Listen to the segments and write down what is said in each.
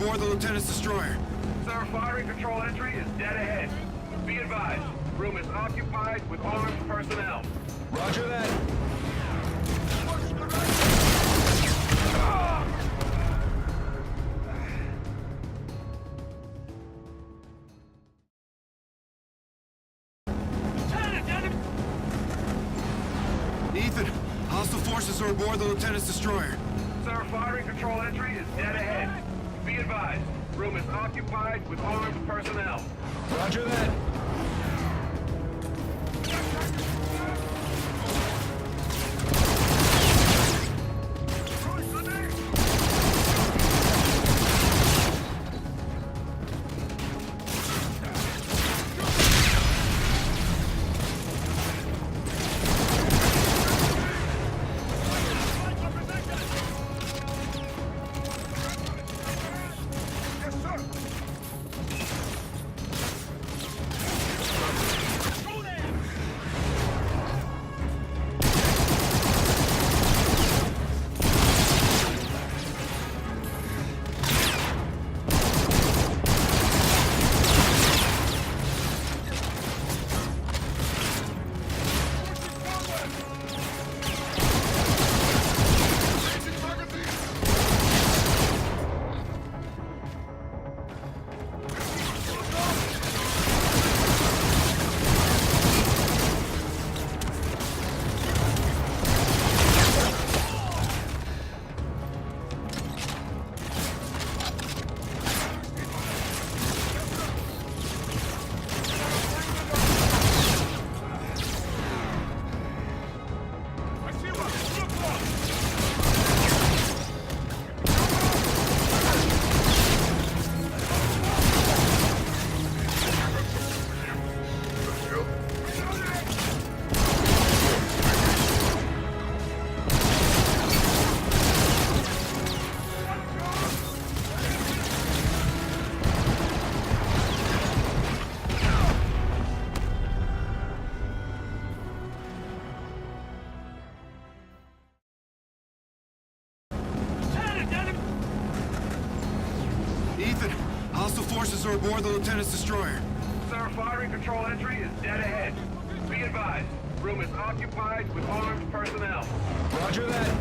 aboard the Lieutenant's destroyer. Sir, firing control entry is dead ahead. Be advised, room is occupied with armed personnel. Roger that. Ethan, hostile forces are aboard the Lieutenant's destroyer. Sir, firing control entry is dead ahead. Be advised, room is occupied with armed personnel. Roger that. Ethan, hostile forces are aboard the Lieutenant's destroyer. Sir, firing control entry is dead ahead. Be advised, room is occupied with armed personnel. Roger that.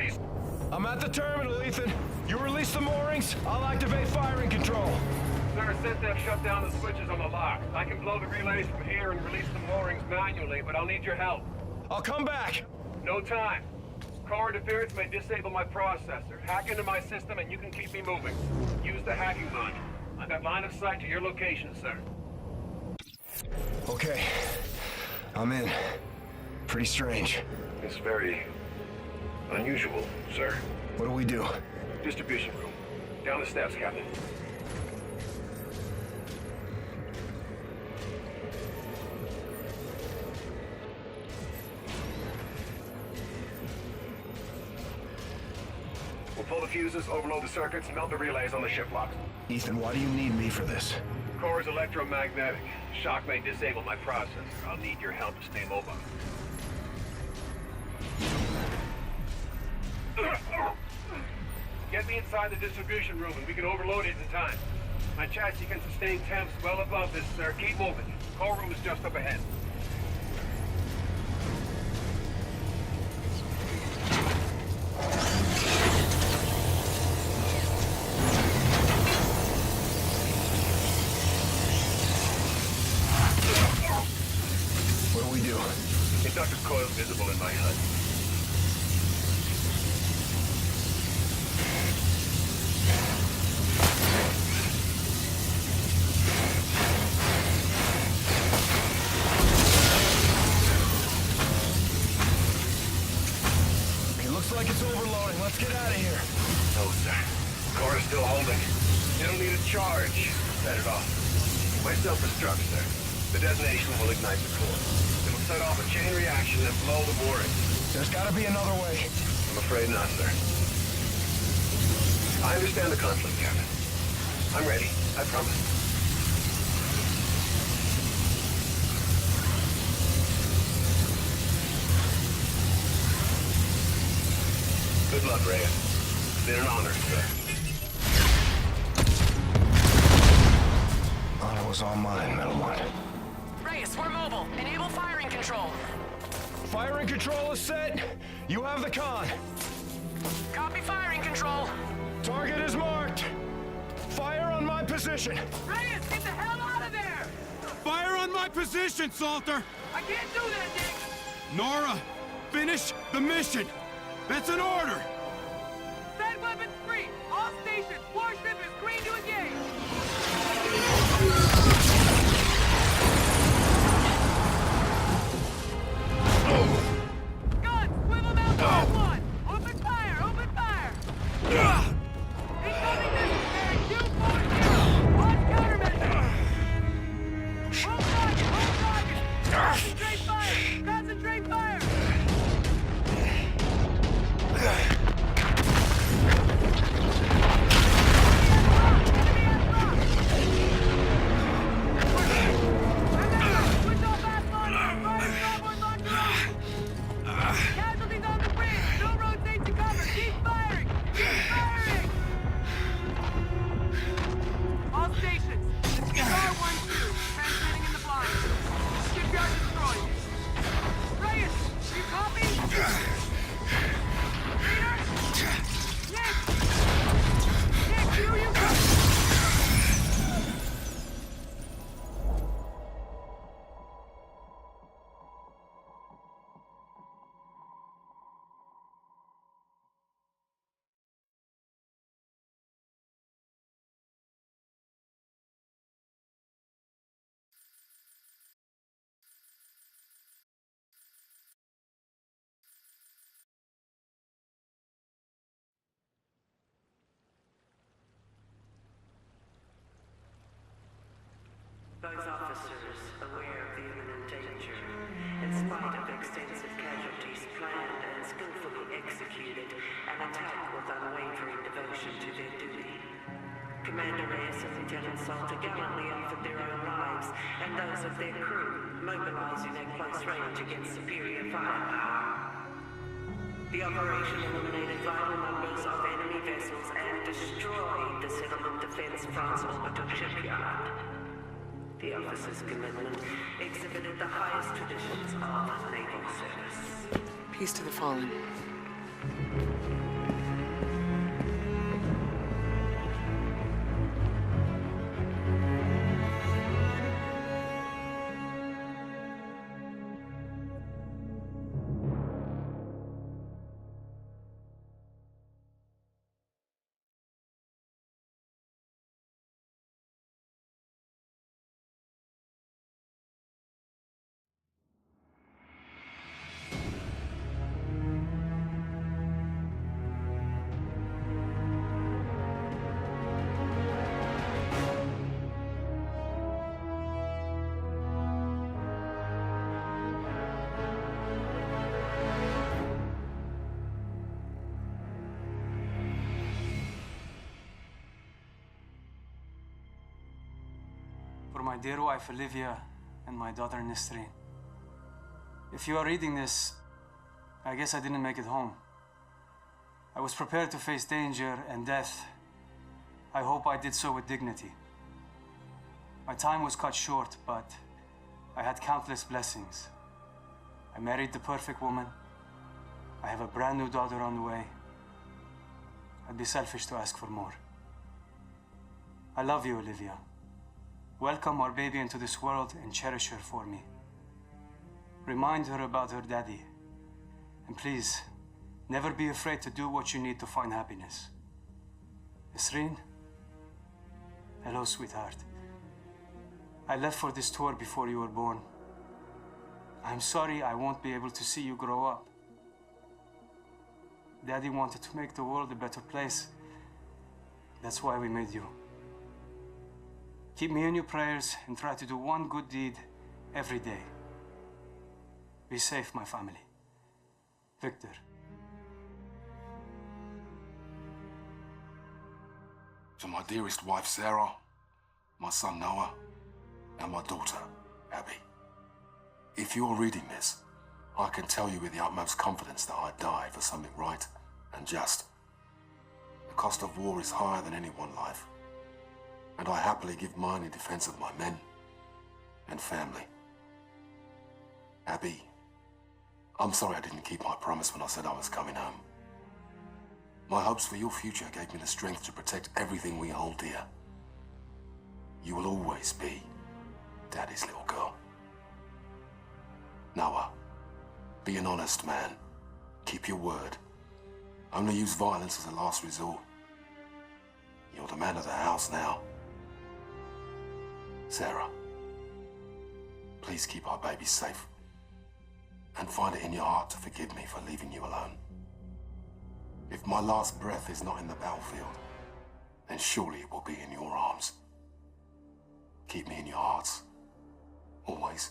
please. I'm at the terminal, Ethan. You release the moorings, I'll activate firing control. Sir, since they've shut down the switches on the lock, I can blow the relays from here and release the moorings manually, but I'll need your help. I'll come back. No time. Core interference may disable my processor. Hack into my system and you can keep me moving. Use the hacking module. I've got line of sight to your location, sir. Okay. I'm in. Pretty strange. It's very unusual, sir. What do we do? Distribution room. Down the steps, Captain. We'll pull the fuses, overload the circuits, melt the relays on the ship locks. Ethan, why do you need me for this? Core is electromagnetic. Shock may disable my processor. I'll need your help to stay mobile. Get me inside the distribution room and we can overload it in time. My chassis can sustain temps well above this, sir. Keep moving. Core room is just up ahead. What do we do? Inductive coil visible in my HUD. It looks like it's overloading. Let's get out of here. No, sir. Core is still holding. It'll need a charge. Set it off. My self-destruct, sir. The detonation will ignite the core. It'll set off a chain reaction and blow the mooring. There's gotta be another way. I'm afraid not, sir. I understand the conflict, Captain. I'm ready. I promise. Good luck, Reyes. It's been an honor, sir. Honor was all mine, Metal One. Reyes, we're mobile. Enable firing control. Firing control is set. You have the con. Copy firing control. Target is marked. Fire on my position. Reyes, get the hell out of there! Fire on my position, Salter! I can't do that, Nick! Nora, finish the mission! That's an order! Set weapons free! All stations! Warship is green to engage! Guns! Swivel mount Mark 1! Open fire! Open fire! Incoming necessary! 240! On countermeasure! Hold target! Hold target! Concentrate fire! Concentrate fire! Casualties on the bridge! No road safe to cover! Keep firing! Keep firing! All stations, this is R12, transmitting in the blind. Shipyard destroyed. Reyes, do you copy? Reader? Nick, do you copy? Both officers, aware of the imminent danger, in spite of extensive casualties, planned and skillfully executed an attack with unwavering devotion to their duty. Commander Reyes and Lieutenant Salter gallantly offered their own lives and those of their crew, mobilizing at close range against superior firepower. The operation eliminated vital numbers of enemy vessels and destroyed the Settlement Defense France orbital shipyard. The officer's commitment exhibited the highest traditions of naval service. Peace to the fallen. For my dear wife Olivia and my daughter Nesrine. If you are reading this, I guess I didn't make it home. I was prepared to face danger and death. I hope I did so with dignity. My time was cut short, but I had countless blessings. I married the perfect woman. I have a brand new daughter on the way. I'd be selfish to ask for more. I love you, Olivia. Welcome our baby into this world and cherish her for me. Remind her about her daddy. And please, never be afraid to do what you need to find happiness. Nesrine? Hello, sweetheart. I left for this tour before you were born. I'm sorry I won't be able to see you grow up. Daddy wanted to make the world a better place. That's why we made you. Keep me in your prayers and try to do one good deed every day. Be safe, my family. Victor. To my dearest wife, Sarah, my son, Noah, and my daughter, Abby. If you're reading this, I can tell you with the utmost confidence that I died for something right and just. The cost of war is higher than any one life, and I happily give mine in defense of my men and family. Abby, I'm sorry I didn't keep my promise when I said I was coming home. My hopes for your future gave me the strength to protect everything we hold dear. You will always be Daddy's little girl. Noah, be an honest man. Keep your word. Only use violence as a last resort. You're the man of the house now. Sarah, please keep our baby safe. And find it in your heart to forgive me for leaving you alone. If my last breath is not in the battlefield, then surely it will be in your arms. Keep me in your hearts. Always.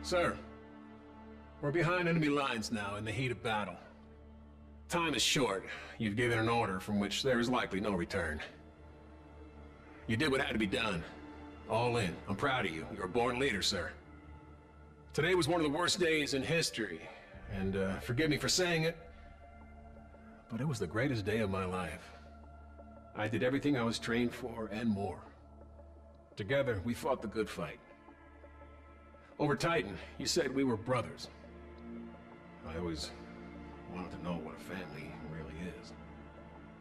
Sir, we're behind enemy lines now in the heat of battle. Time is short. You've given an order from which there is likely no return. You did what had to be done. All in. I'm proud of you. You're a born leader, sir. Today was one of the worst days in history, and forgive me for saying it, but it was the greatest day of my life. I did everything I was trained for and more. Together, we fought the good fight. Over Titan, you said we were brothers. I always wanted to know what a family really is.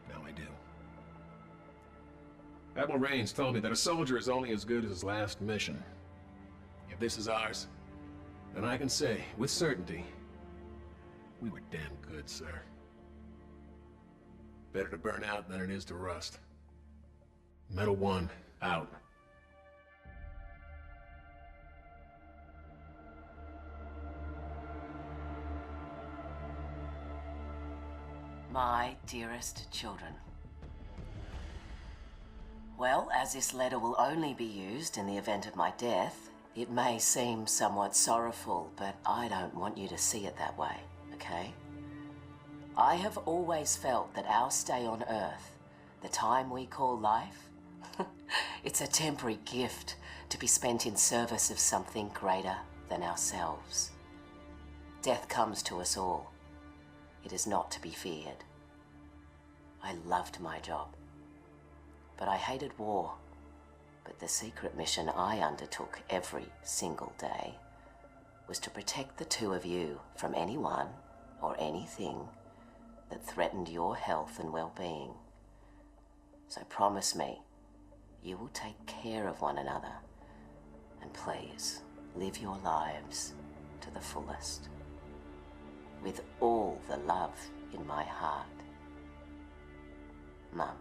Now I do. Admiral Rains told me that a soldier is only as good as his last mission. If this is ours, then I can say, with certainty, we were damn good, sir. Better to burn out than it is to rust. Metal 1, out. My dearest children. Well, as this letter will only be used in the event of my death, it may seem somewhat sorrowful, but I don't want you to see it that way, okay? I have always felt that our stay on Earth, the time we call life, it's a temporary gift to be spent in service of something greater than ourselves. Death comes to us all. It is not to be feared. I loved my job. But I hated war But the secret mission I undertook every single day was to protect the two of you from anyone or anything that threatened your health and well-being. So promise me, you will take care of one another, and please, live your lives to the fullest, with all the love in my heart. Mum.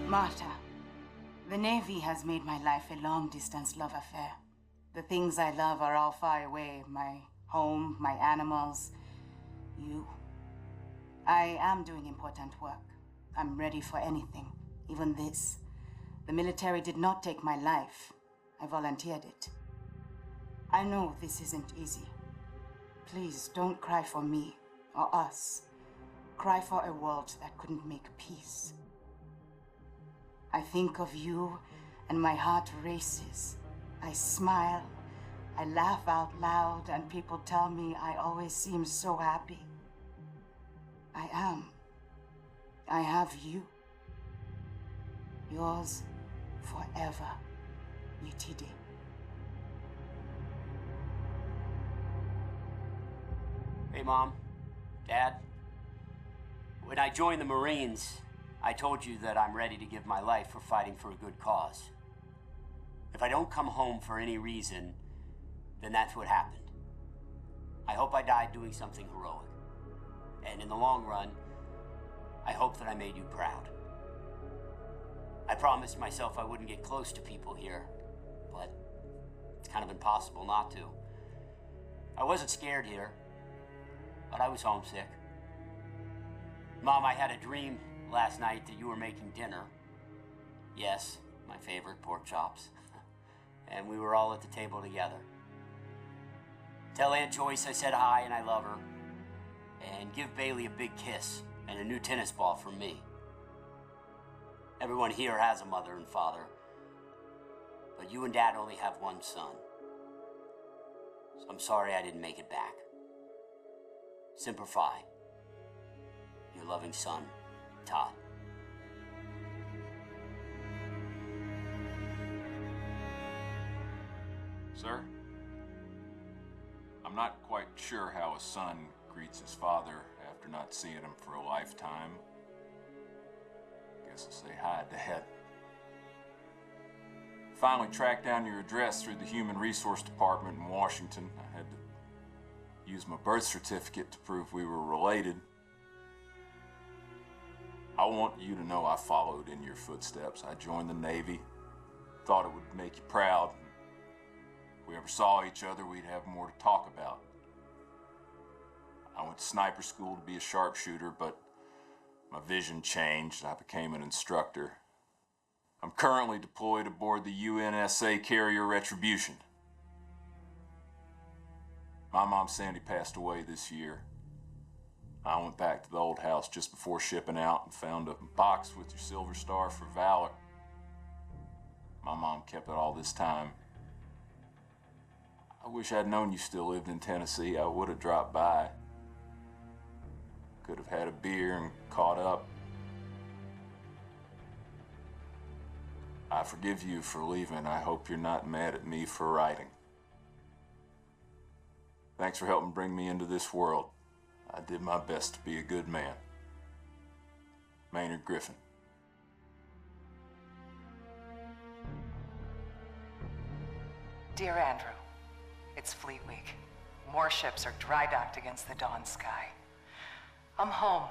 Marta, the Navy has made my life a long-distance love affair. The things I love are all far away. My home, my animals, you. I am doing important work. I'm ready for anything, even this. The military did not take my life. I volunteered it. I know this isn't easy. Please don't cry for me or us. Cry for a world that couldn't make peace. I think of you and my heart races. I smile, I laugh out loud, and people tell me I always seem so happy. I am. I have you. Yours forever, Yetide. Hey, Mom, Dad. When I joined the Marines, I told you that I'm ready to give my life for fighting for a good cause. If I don't come home for any reason, then that's what happened. I hope I died doing something heroic. And in the long run, I hope that I made you proud. I promised myself I wouldn't get close to people here, but it's kind of impossible not to. I wasn't scared here, but I was homesick. Mom, I had a dream last night that you were making dinner. Yes, my favorite, pork chops. And we were all at the table together. Tell Aunt Joyce I said hi and I love her. And give Bailey a big kiss and a new tennis ball from me. Everyone here has a mother and father, but you and Dad only have one son. So I'm sorry I didn't make it back. Semper Fi. Your loving son, Todd. Sir? I'm not quite sure how a son greets his father after not seeing him for a lifetime. Guess I'll say hi, Dad. Finally tracked down your address through the Human Resource Department in Washington. I had to use my birth certificate to prove we were related. I want you to know I followed in your footsteps. I joined the Navy. Thought it would make you proud. If we ever saw each other, we'd have more to talk about. I went to sniper school to be a sharpshooter, but my vision changed and I became an instructor. I'm currently deployed aboard the UNSA carrier Retribution. My mom Sandy passed away this year. I went back to the old house just before shipping out and found a box with your Silver Star for Valor. My mom kept it all this time. I wish I'd known you still lived in Tennessee. I would have dropped by. Could have had a beer and caught up. I forgive you for leaving. I hope you're not mad at me for writing. Thanks for helping bring me into this world. I did my best to be a good man. Maynard Griffin. Dear Andrew, it's Fleet Week. More ships are dry docked against the dawn sky. I'm home,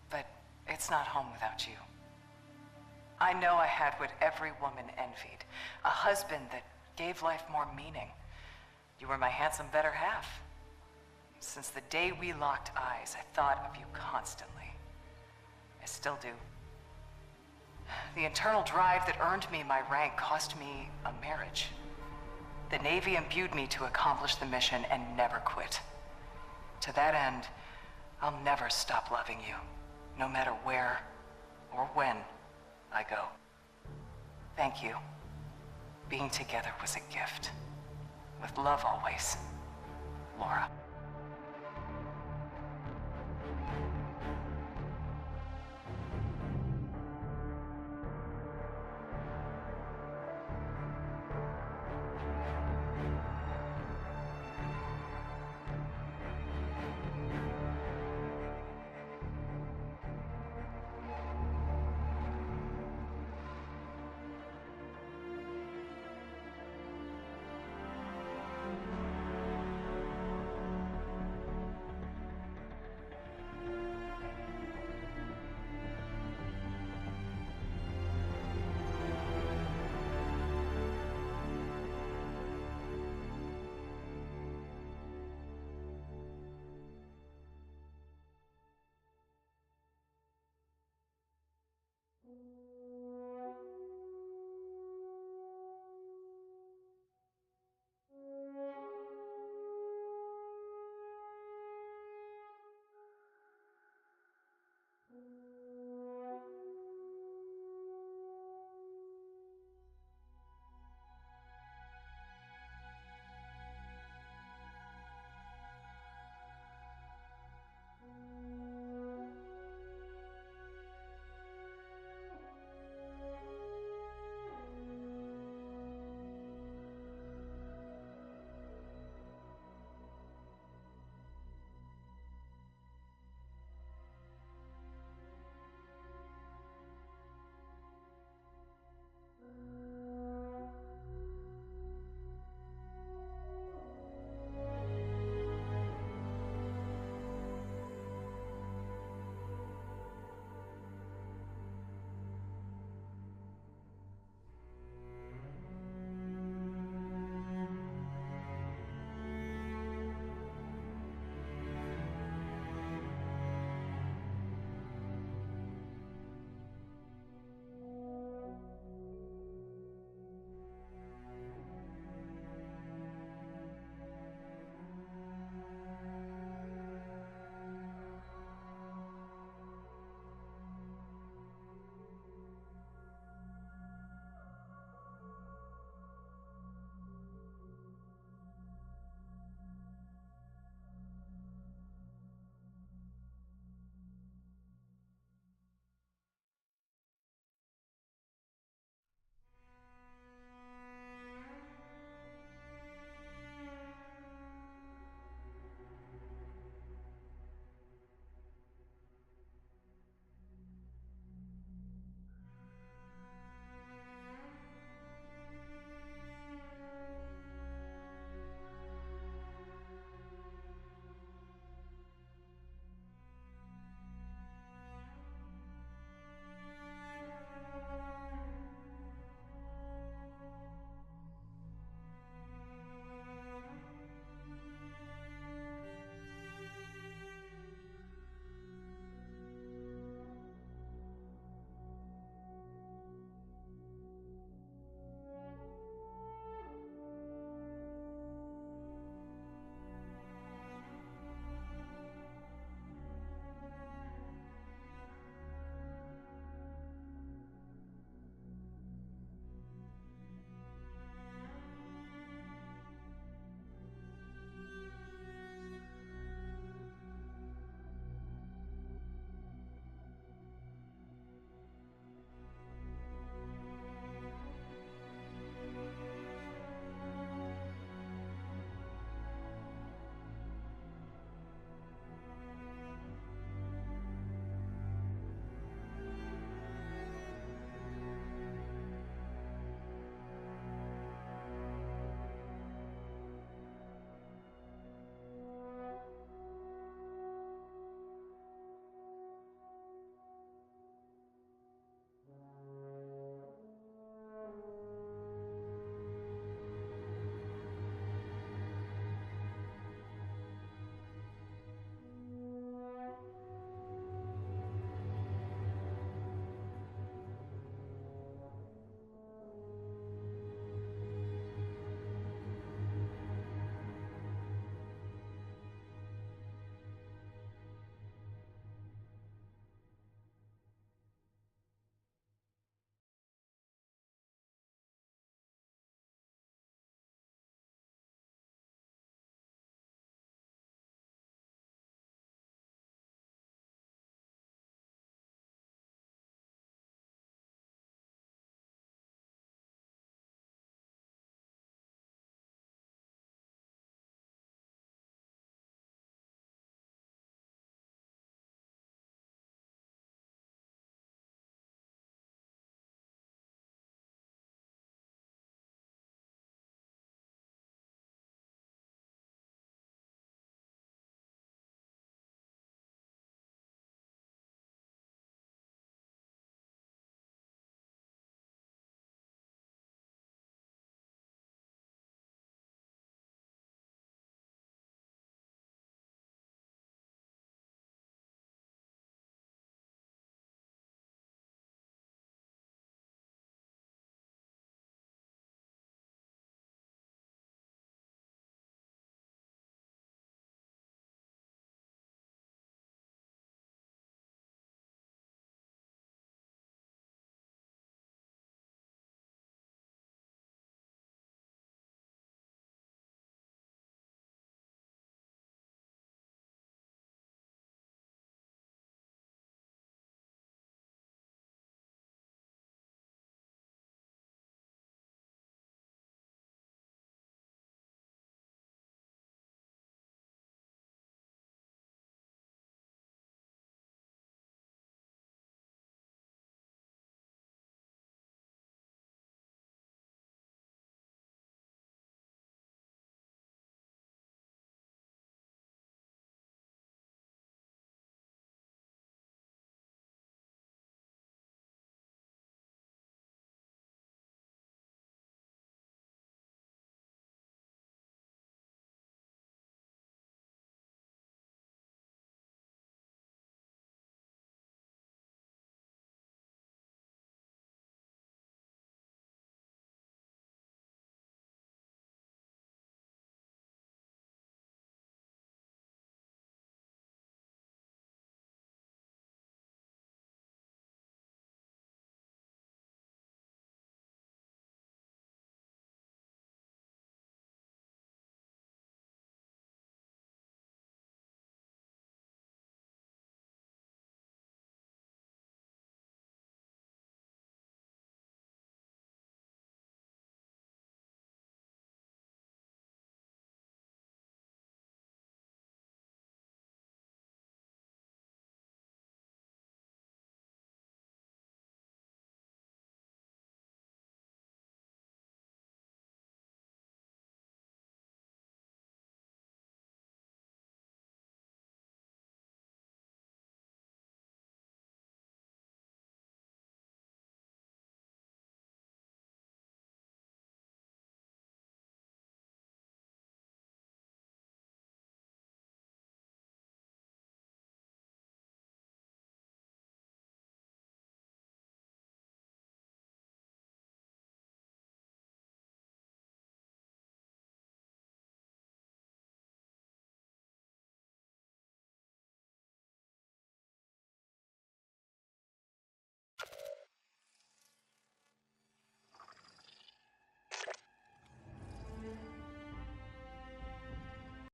but it's not home without you. I know I had what every woman envied, a husband that gave life more meaning. You were my handsome better half. Since the day we locked eyes, I thought of you constantly. I still do. The internal drive that earned me my rank cost me a marriage. The Navy imbued me to accomplish the mission and never quit. To that end, I'll never stop loving you, no matter where or when I go. Thank you. Being together was a gift. With love always, Laura.